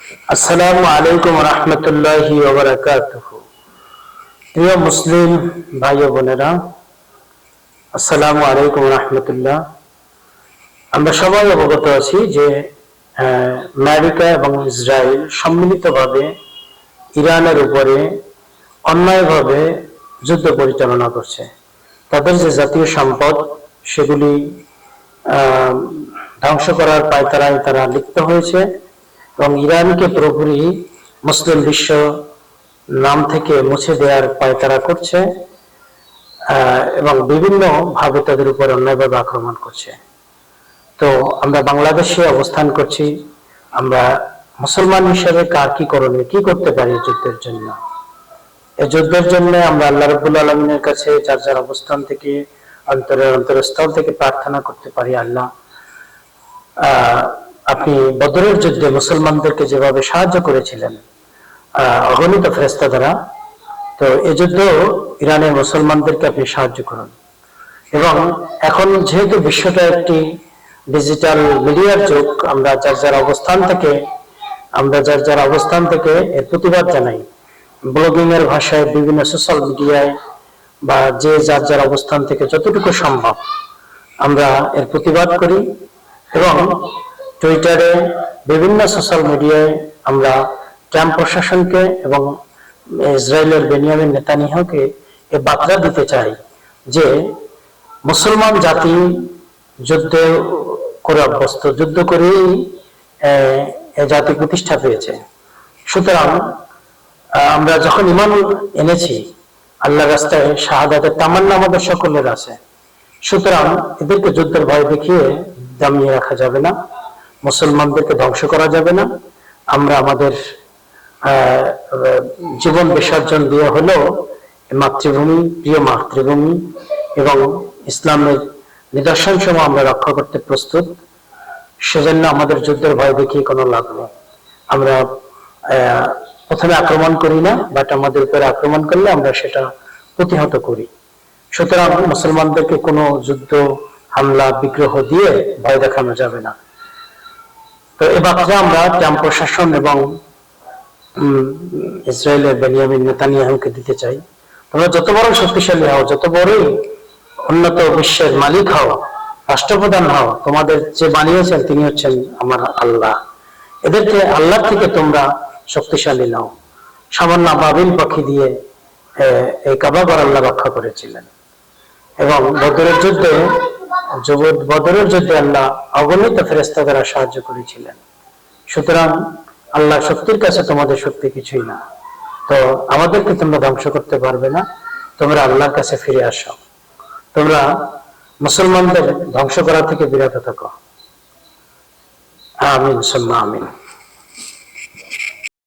আসসালামু আলাইকুম রহমতুল্লাহি ওয়া বারাকাতুহু। প্রিয় মুসলিম ভাই ও বোনেরা, আসসালামু আলাইকুম রহমতুল্লাহ। আমরা সবাই অবগত আছি যে আমেরিকা এবং ইসরায়েল সম্মিলিতভাবে ইরানের উপরে অন্যায়ভাবে যুদ্ধ পরিচালনা করছে। তাদের যে জাতীয় সম্পদ সেগুলি ধ্বংস করার পায়তারায় তারা লিপ্ত হয়েছে এবং ইরানকে পুরোপুরি মুসলিম বিশ্ব নাম থেকে মুছে দেওয়ার পায়তারা করছে এবং বিভিন্ন ভাবে তাদের উপর অন্যায়ভাবে আক্রমণ করছে। তো আমরা বাংলাদেশে অবস্থান করছি, আমরা মুসলমান হিসেবে কার কি করণীয়, কি করতে পারি যুদ্ধের জন্য? এই যুদ্ধের জন্য আমরা আল্লাহ রাব্বুল আলামিনের কাছে যার যার অবস্থান থেকে অন্তরস্থল থেকে প্রার্থনা করতে পারি, আল্লাহ আপনি বদরের যুদ্ধে মুসলমানদেরকে যেভাবে সাহায্য করেছিলেন অগণিত ফেরেশতা দ্বারা, তো এই যুদ্ধ ইরানের মুসলমানদেরকে আপনি সাহায্য করুন। এবং এখন যেহেতু বিশ্বটা একটি ডিজিটাল মিডিয়ার যুগ, আমরা যার যার অবস্থান থেকে এর প্রতিবাদ জানাই। ব্লগিং এর ভাষায় বিভিন্ন সোশ্যাল মিডিয়ায় বা যে যার যার অবস্থান থেকে যতটুকু সম্ভব আমরা এর প্রতিবাদ করি এবং টুইটারে বিভিন্ন সোশ্যাল মিডিয়ায় আমরা ট্রাম্প প্রশাসনকে এবং ইসরায়েলের বেনিয়ামিন নেতানিয়াহুকে এই বার্তা দিতে চাই যে মুসলমান জাতি যুদ্ধ করে অভ্যস্ত, যুদ্ধ করেই জাতি প্রতিষ্ঠা পেয়েছে। সুতরাং আমরা যখন ঈমান এনেছি, আল্লাহর রাস্তায় শাহাদাতের তামান্না আমাদের সকলের আছে। সুতরাং এদেরকে যুদ্ধের ভয় দেখিয়ে দামিয়ে রাখা যাবে না, মুসলমানদেরকে ধ্বংস করা যাবে না। আমরা আমাদের জীবন বিসর্জন দিয়ে হলেও মাতৃভূমি, প্রিয় মাতৃভূমি এবং ইসলামের নিদর্শন সমূহ আমরা রক্ষা করতে প্রস্তুত। সেজন্য আমাদের যুদ্ধের ভয় দেখিয়ে কোনো লাভ নেই। আমরা প্রথমে আক্রমণ করি না, বাট আমাদের উপরে আক্রমণ করলে আমরা সেটা প্রতিহত করি। সুতরাং মুসলমানদেরকে কোনো যুদ্ধ, হামলা, বিগ্রহ দিয়ে ভয় দেখানো যাবে না। তো এ বার্তা আমরা ট্রাম্প প্রশাসন এবং ইসরায়েলের বেনিয়ামিন নেতানিয়াহুকে দিতে চাই। তোমরা যত বড় শক্তিশালী হও, যত বড়ই উন্নত বিশ্বের মালিক হও, রাষ্ট্রপ্রধান হও, তোমাদের যে বানিয়েছেন তিনি হচ্ছেন আমার আল্লাহ। এদেরকে আল্লাহ থেকে তোমরা শক্তিশালী নাও। সামান্য বাবিল পাখি দিয়ে এই কাবাঘর আল্লাহ রক্ষা করেছিলেন এবং বদরের যুদ্ধে আল্লাহ অগণিত ফেরেশতা দ্বারা সাহায্য করেছিলেন। সুতরাং আল্লাহ শক্তির কাছে তোমাদের শক্তি কিছুই না। তো আমাদেরকে তোমরা ধ্বংস করতে পারবে না। তোমরা আল্লাহর কাছে ফিরে আসো, তোমরা মুসলমানদের ধ্বংস করা থেকে বিরত থাকো। আমিন সুম্মা আমিন।